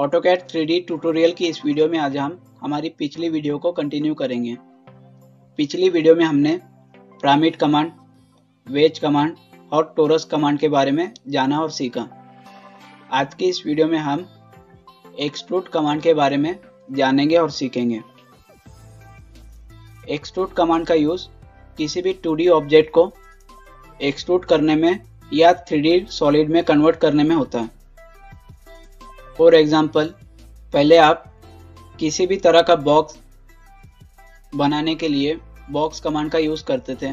AutoCAD 3D tutorial की इस video में आज हम हमारी पिछली वीडियो को कंटिन्यू करेंगे। पिछली वीडियो में हमने पिरामिड कमांड, वेज कमांड और टोरस कमांड के बारे में जाना और सीखा। आज की इस वीडियो में हम एक्सट्रूड कमांड के बारे में जानेंगे और सीखेंगे। एक्सट्रूड कमांड का यूज़ किसी भी 2D ऑब्जेक्ट को एक्सट्रूड करने में या 3D सॉलिड में कन्वर्ट करने में होता है। फॉर एग्जाम्पल, पहले आप किसी भी तरह का बॉक्स बनाने के लिए बॉक्स कमांड का यूज़ करते थे,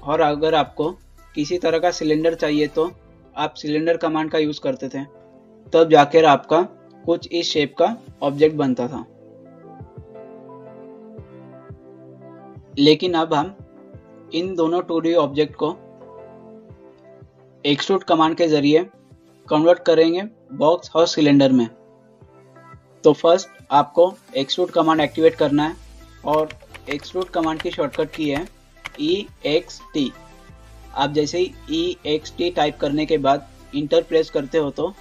और अगर आपको किसी तरह का सिलेंडर चाहिए तो आप सिलेंडर कमांड का यूज़ करते थे, तब जाकर आपका कुछ इस शेप का ऑब्जेक्ट बनता था। लेकिन अब हम इन दोनों 2D ऑब्जेक्ट को एक्सट्रूड कमांड के जरिए कन्वर्ट करेंगे बॉक्स और सिलेंडर में। तो फर्स्ट आपको एक्सट्रूड कमांड एक्टिवेट करना है, और एक्सट्रूड कमांड की शॉर्टकट की है EXT। आप जैसे ही EXT टाइप करने के बाद इंटर प्रेस करते हो तो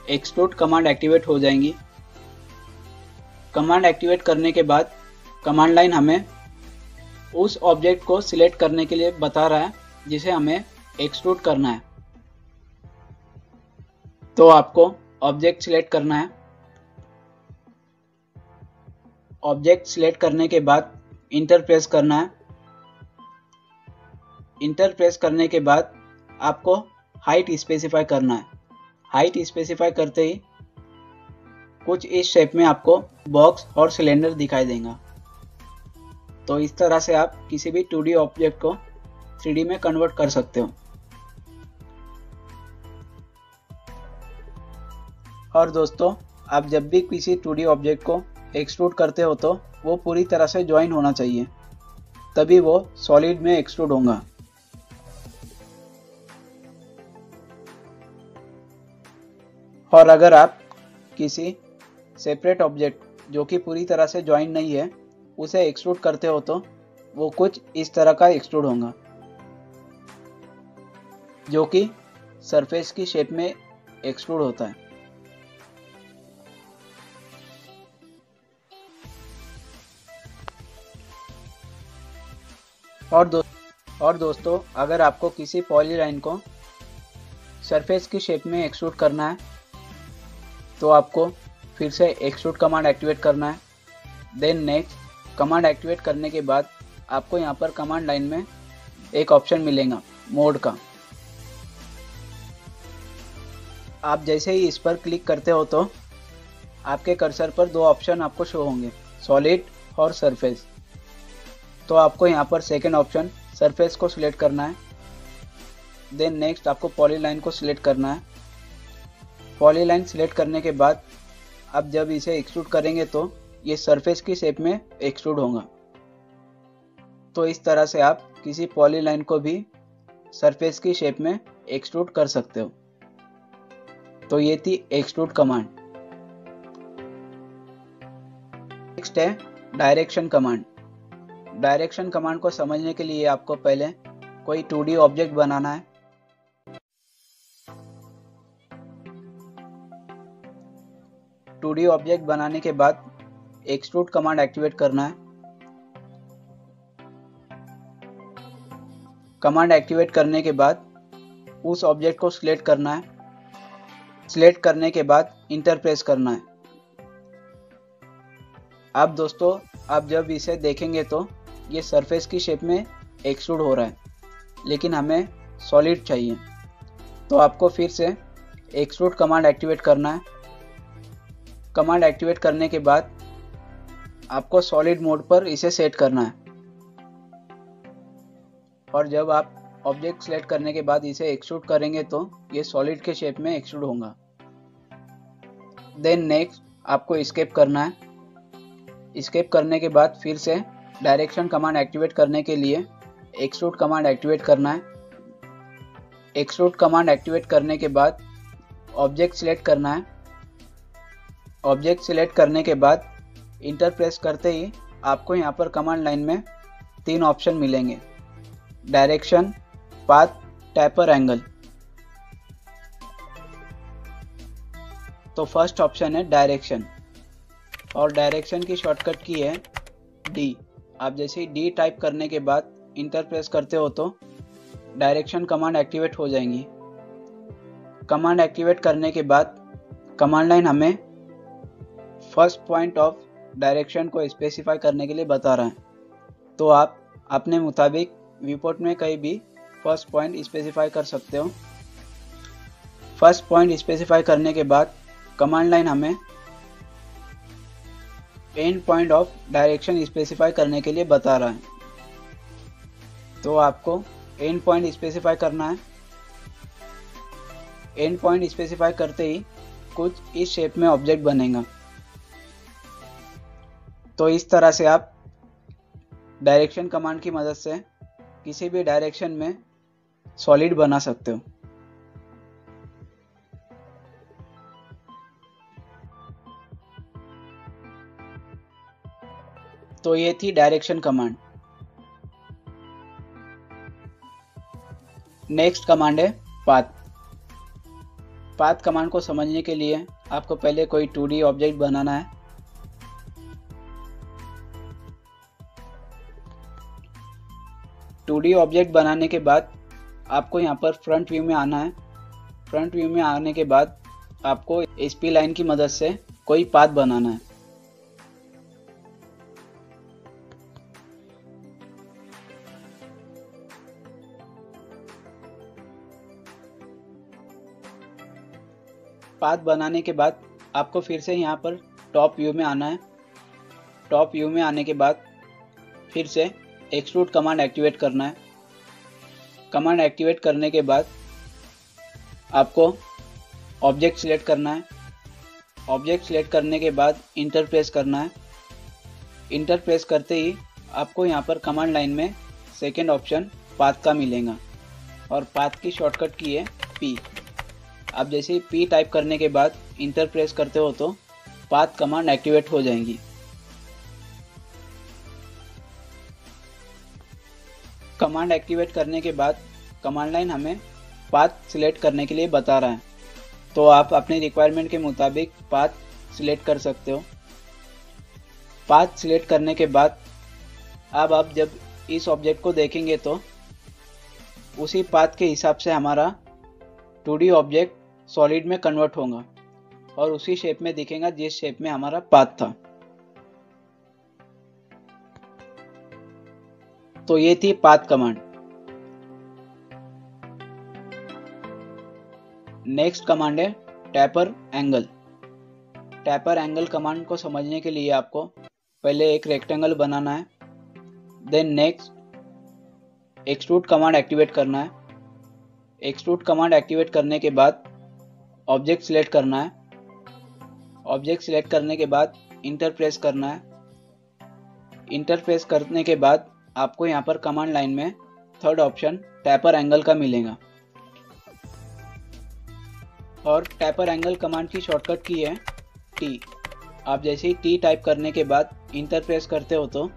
एक्सट्रूड कमांड एक्टिवेट हो जाएंगी। कमांड एक्टिवेट करने के बाद कमांड लाइन हमें उस ऑब्जेक्ट को सिलेक्ट करने के लिए बता रहा है जिसे हमें एक्सट्रूड करना है। तो आपको ऑब्जेक्ट सिलेक्ट करना है। ऑब्जेक्ट सिलेक्ट करने के बाद इंटर प्रेस करना है। इंटर प्रेस करने के बाद आपको हाइट स्पेसिफाई करना है। हाइट स्पेसिफाई करते ही कुछ इस शेप में आपको बॉक्स और सिलेंडर दिखाई देगा। तो इस तरह से आप किसी भी 2D ऑब्जेक्ट को 3D में कन्वर्ट कर सकते हो। और दोस्तों, आप जब भी किसी 2D ऑब्जेक्ट को एक्सट्रूड करते हो तो वो पूरी तरह से ज्वाइन होना चाहिए, तभी वो सॉलिड में एक्सट्रूड होगा। और अगर आप किसी सेपरेट ऑब्जेक्ट जो कि पूरी तरह से ज्वाइन नहीं है उसे एक्सट्रूड करते हो तो वो कुछ इस तरह का एक्सट्रूड होगा, जो कि सरफेस की शेप में एक्सट्रूड होता है। और दोस्तों, अगर आपको किसी पॉलीलाइन को सरफेस की शेप में एक्सट्रूड करना है तो आपको फिर से एक्सट्रूड कमांड एक्टिवेट करना है। देन नेक्स्ट कमांड एक्टिवेट करने के बाद आपको यहाँ पर कमांड लाइन में एक ऑप्शन मिलेगा मोड का। आप जैसे ही इस पर क्लिक करते हो तो आपके कर्सर पर दो ऑप्शन आपको शो होंगे, सॉलिड और सरफेस। तो आपको यहाँ पर सेकेंड ऑप्शन सरफेस को सिलेक्ट करना है। देन नेक्स्ट आपको पॉलीलाइन को सिलेक्ट करना है। पॉलीलाइन सिलेक्ट करने के बाद अब जब इसे एक्सट्रूड करेंगे तो ये सरफेस की शेप में एक्सट्रूड होगा। तो इस तरह से आप किसी पॉलीलाइन को भी सरफेस की शेप में एक्सट्रूड कर सकते हो। तो ये थी एक्सट्रूड कमांड। नेक्स्ट है डायरेक्शन कमांड। डायरेक्शन कमांड को समझने के लिए आपको पहले कोई 2D ऑब्जेक्ट बनाना है। टू डी ऑब्जेक्ट बनाने के बाद एक्सट्रूड कमांड एक्टिवेट करना है। कमांड एक्टिवेट करने के बाद उस ऑब्जेक्ट को सिलेक्ट करना है। सिलेक्ट करने के बाद इंटर प्रेस करना है। अब दोस्तों, आप जब इसे देखेंगे तो ये सरफेस की शेप में एक्सट्रूड हो रहा है, लेकिन हमें सॉलिड चाहिए। तो आपको फिर से एक्सट्रूड कमांड एक्टिवेट करना है। कमांड एक्टिवेट करने के बाद आपको सॉलिड मोड पर इसे सेट करना है, और जब आप ऑब्जेक्ट सेलेक्ट करने के बाद इसे एक्सट्रूड करेंगे तो ये सॉलिड के शेप में एक्सट्रूड होगा। देन नेक्स्ट आपको एस्केप करना है। एस्केप करने के बाद फिर से डायरेक्शन कमांड एक्टिवेट करने के लिए एक्सट्रूड कमांड एक्टिवेट करना है। एक्सट्रूड कमांड एक्टिवेट करने के बाद ऑब्जेक्ट सिलेक्ट करना है। ऑब्जेक्ट सिलेक्ट करने के बाद इंटर प्रेस करते ही आपको यहाँ पर कमांड लाइन में 3 ऑप्शन मिलेंगे, डायरेक्शन, पाथ, टैपर, एंगल। तो फर्स्ट ऑप्शन है डायरेक्शन, और डायरेक्शन की शॉर्टकट की है डी। आप जैसे ही डी टाइप करने के बाद इंटर प्रेस करते हो तो डायरेक्शन कमांड एक्टिवेट हो जाएंगी। कमांड एक्टिवेट करने के बाद कमांड लाइन हमें फर्स्ट पॉइंट ऑफ डायरेक्शन को स्पेसिफाई करने के लिए बता रहा है, तो आप अपने मुताबिक व्यूपोर्ट में कहीं भी फर्स्ट पॉइंट स्पेसिफाई कर सकते हो। फर्स्ट पॉइंट स्पेसिफाई करने के बाद कमांड लाइन हमें and point of direction specify करने के लिए बता रहा है, तो आपको एंड पॉइंट स्पेसिफाई करना है। एंड पॉइंट स्पेसिफाई करते ही कुछ इस शेप में ऑब्जेक्ट बनेगा। तो इस तरह से आप डायरेक्शन कमांड की मदद से किसी भी डायरेक्शन में सॉलिड बना सकते हो। तो ये थी डायरेक्शन कमांड। नेक्स्ट कमांड है पाथ। पाथ कमांड को समझने के लिए आपको पहले कोई 2D ऑब्जेक्ट बनाना है। टू डी ऑब्जेक्ट बनाने के बाद आपको यहाँ पर फ्रंट व्यू में आना है। फ्रंट व्यू में आने के बाद आपको एसपी लाइन की मदद से कोई पाथ बनाना है। पाथ बनाने के बाद आपको फिर से यहाँ पर टॉप व्यू में आना है। टॉप व्यू में आने के बाद फिर से एक्सट्रूड कमांड एक्टिवेट करना है। कमांड एक्टिवेट करने के बाद आपको ऑब्जेक्ट सिलेक्ट करना है। ऑब्जेक्ट सिलेक्ट करने के बाद इंटर प्रेस करना है। इंटर प्रेस करते ही आपको यहाँ पर कमांड लाइन में सेकेंड ऑप्शन पाथ का मिलेगा, और पाथ की शॉर्टकट की है पी। आप जैसे ही पी टाइप करने के बाद इंटर प्रेस करते हो तो पाथ कमांड एक्टिवेट हो जाएंगी। कमांड एक्टिवेट करने के बाद कमांड लाइन हमें पाथ सिलेक्ट करने के लिए बता रहा है, तो आप अपने रिक्वायरमेंट के मुताबिक पाथ सिलेक्ट कर सकते हो। पाथ सिलेक्ट करने के बाद अब आप जब इस ऑब्जेक्ट को देखेंगे तो उसी पाथ के हिसाब से हमारा 2D ऑब्जेक्ट सॉलिड में कन्वर्ट होगा और उसी शेप में दिखेगा जिस शेप में हमारा पाथ था। तो ये थी पाथ कमांड। नेक्स्ट कमांड है tapper angle. Tapper angle command को समझने के लिए आपको पहले एक रेक्टेंगल बनाना है, then next extrude command activate करना है। एक्सट्रूड कमांड एक्टिवेट करने के बाद ऑब्जेक्ट सिलेक्ट करना है। ऑब्जेक्ट सिलेक्ट करने के बाद इंटर प्रेस करना है। इंटर प्रेस करने के बाद आपको यहाँ पर कमांड लाइन में थर्ड ऑप्शन टैपर एंगल का मिलेगा, और टैपर एंगल कमांड की शॉर्टकट की है टी। आप जैसे ही टी टाइप करने के बाद इंटर प्रेस करते हो तो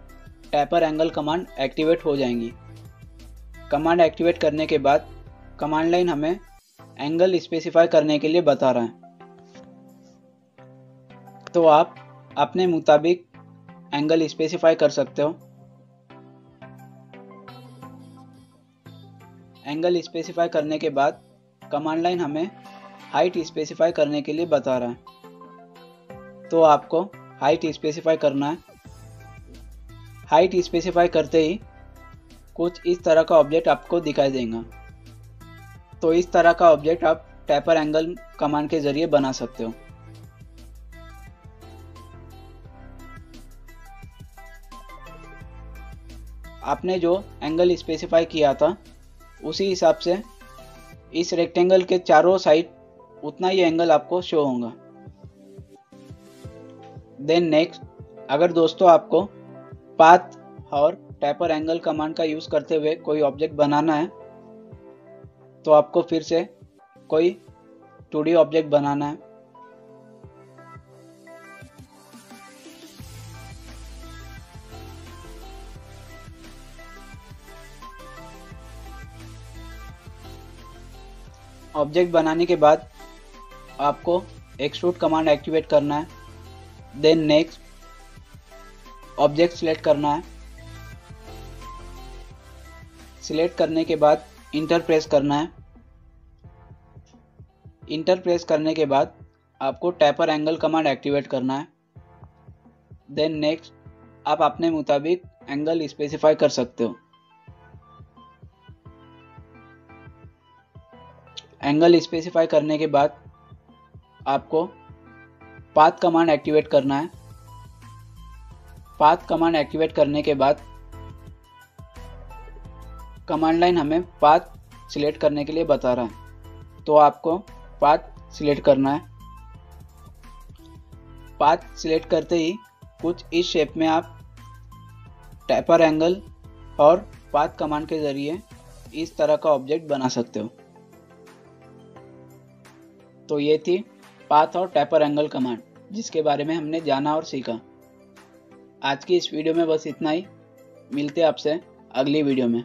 टैपर एंगल कमांड एक्टिवेट हो जाएंगी। कमांड एक्टिवेट करने के बाद कमांड लाइन हमें एंगल स्पेसिफाई करने के लिए बता रहा है, तो आप अपने मुताबिक एंगल स्पेसिफाई कर सकते हो। एंगल स्पेसिफाई करने के बाद कमांड लाइन हमें हाइट स्पेसिफाई करने के लिए बता रहा है, तो आपको हाइट स्पेसिफाई करना है। हाइट स्पेसिफाई करते ही कुछ इस तरह का ऑब्जेक्ट आपको दिखाई देगा, तो इस तरह का ऑब्जेक्ट आप टैपर एंगल कमांड के जरिए बना सकते हो। आपने जो एंगल स्पेसिफाई किया था उसी हिसाब से इस रेक्टेंगल के चारों साइड उतना ही एंगल आपको शो होगा। देन नेक्स्ट, अगर दोस्तों आपको पाथ और टैपर एंगल कमांड का यूज करते हुए कोई ऑब्जेक्ट बनाना है तो आपको फिर से कोई 2D ऑब्जेक्ट बनाना है। ऑब्जेक्ट बनाने के बाद आपको एक्सट्रूड कमांड एक्टिवेट करना है। देन नेक्स्ट ऑब्जेक्ट सिलेक्ट करना है। सिलेक्ट करने के बाद इंटर प्रेस करना है। इंटर प्रेस करने के बाद आपको टैपर एंगल कमांड एक्टिवेट करना है। देन नेक्स्ट आप अपने मुताबिक एंगल स्पेसिफाई कर सकते हो। एंगल स्पेसिफाई करने के बाद आपको पाथ कमांड एक्टिवेट करना है। पाथ कमांड एक्टिवेट करने के बाद कमांड लाइन हमें पाथ सिलेक्ट करने के लिए बता रहा है, तो आपको पाथ सिलेक्ट करना है। पाथ सिलेक्ट करते ही कुछ इस शेप में आप टैपर एंगल और पाथ कमांड के ज़रिए इस तरह का ऑब्जेक्ट बना सकते हो। तो ये थी पाथ और टैपर एंगल कमांड, जिसके बारे में हमने जाना और सीखा। आज की इस वीडियो में बस इतना ही। मिलते हैं आपसे अगली वीडियो में।